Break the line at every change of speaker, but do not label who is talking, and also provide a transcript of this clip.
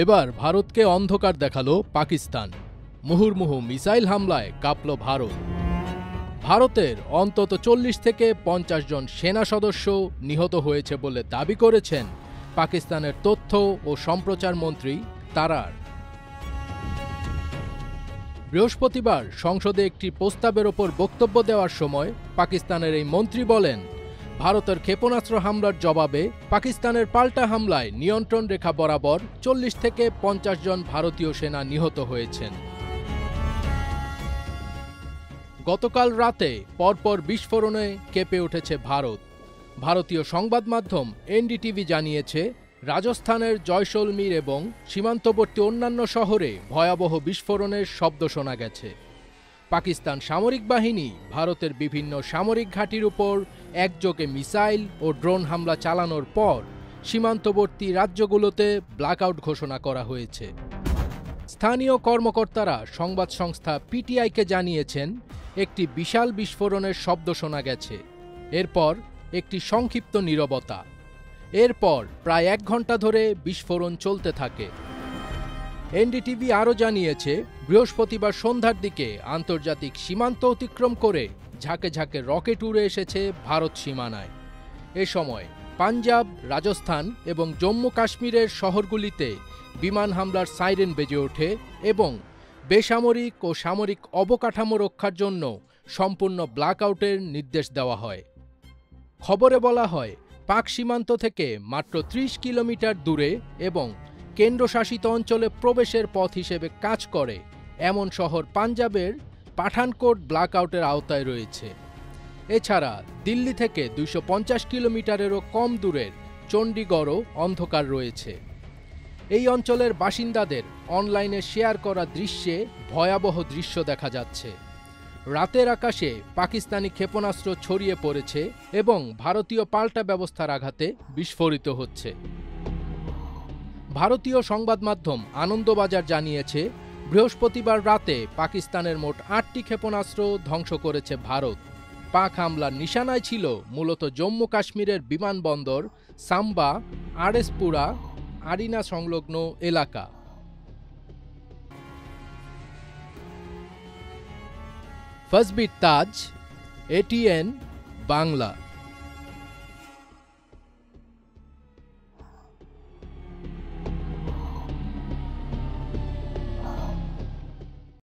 এবার ভারতকে অন্ধকার দেখালো পাকিস্তান। মুহুর্মুহু মিসাইল হামলায় কাঁপল ভারত। ভারতের অন্তত ৪০ থেকে ৫০ জন সেনা সদস্য নিহত হয়েছে বলে দাবি করেছেন পাকিস্তানের তথ্য ও সম্প্রচার মন্ত্রী তারার। বৃহস্পতিবার সংসদে একটি প্রস্তাবের ওপর বক্তব্য দেওয়ার সময় পাকিস্তানের এই মন্ত্রী বলেন, ভারতের ক্ষেপণাস্ত্র হামলার জবাবে পাকিস্তানের পাল্টা হামলায় নিয়ন্ত্রণ রেখা বরাবর ৪০ থেকে ৫০ জন ভারতীয় সেনা নিহত হয়েছেন। গতকাল রাতে পরপর বিস্ফোরণে কেঁপে উঠেছে ভারত। ভারতীয় সংবাদ মাধ্যম এনডিটিভি জানিয়েছে, রাজস্থানের জয়সলমীর এবং সীমান্তবর্তী অন্যান্য শহরে ভয়াবহ বিস্ফোরণের শব্দ শোনা গেছে। পাকিস্তান সামরিক বাহিনী ভারতের বিভিন্ন সামরিক ঘাঁটির উপর একযোগে মিসাইল ও ড্রোন হামলা চালানোর পর সীমান্তবর্তী রাজ্যগুলোতে ব্ল্যাকআউট ঘোষণা করা হয়েছে। স্থানীয় কর্মকর্তারা সংবাদ সংস্থা পিটিআইকে জানিয়েছেন, একটি বিশাল বিস্ফোরণের শব্দ শোনা গেছে। এরপর একটি সংক্ষিপ্ত নীরবতা। এরপর প্রায় ১ ঘণ্টা ধরে বিস্ফোরণ চলতে থাকে। এনডিটিভি আরও জানিয়েছে, বৃহস্পতিবার সন্ধ্যার দিকে আন্তর্জাতিক সীমান্ত অতিক্রম করে ঝাঁকে ঝাঁকে রকেট উড়ে এসেছে ভারত সীমানায়। এ সময় পাঞ্জাব, রাজস্থান এবং জম্মু কাশ্মীরের শহরগুলিতে বিমান হামলার সাইরেন বেজে ওঠে এবং বেসামরিক ও সামরিক অবকাঠামো রক্ষার জন্য সম্পূর্ণ ব্ল্যাকআউটের নির্দেশ দেওয়া হয়। খবরে বলা হয়, পাক সীমান্ত থেকে মাত্র ৩০ কিলোমিটার দূরে এবং কেন্দ্রশাসিত অঞ্চলে প্রবেশের পথ হিসেবে কাজ করে এমন শহর পাঞ্জাবের পাঠানকোট ব্ল্যাকআউটের আওতায় রয়েছে। এছাড়া দিল্লি থেকে ২৫০ কিলোমিটারেরও কম দূরের চণ্ডীগড়ও অন্ধকার রয়েছে। এই অঞ্চলের বাসিন্দাদের অনলাইনে শেয়ার করা দৃশ্যে ভয়াবহ দৃশ্য দেখা যাচ্ছে। রাতের আকাশে পাকিস্তানি ক্ষেপণাস্ত্র ছড়িয়ে পড়েছে এবং ভারতীয় পাল্টা ব্যবস্থার আঘাতে বিস্ফোরিত হচ্ছে। ভারতীয় সংবাদ মাধ্যম আনন্দবাজার জানিয়েছে, বৃহস্পতিবার রাতে পাকিস্তানের মোট ৮টি ক্ষেপণাস্ত্র ধ্বংস করেছে ভারত। পাক হামলার নিশানায় ছিল মূলত জম্মু কাশ্মীরের বিমানবন্দর, সাম্বা, আরএসপুরা, আরিনা সংলগ্ন এলাকা। ফজবির তাজ, এটিএন বাংলা।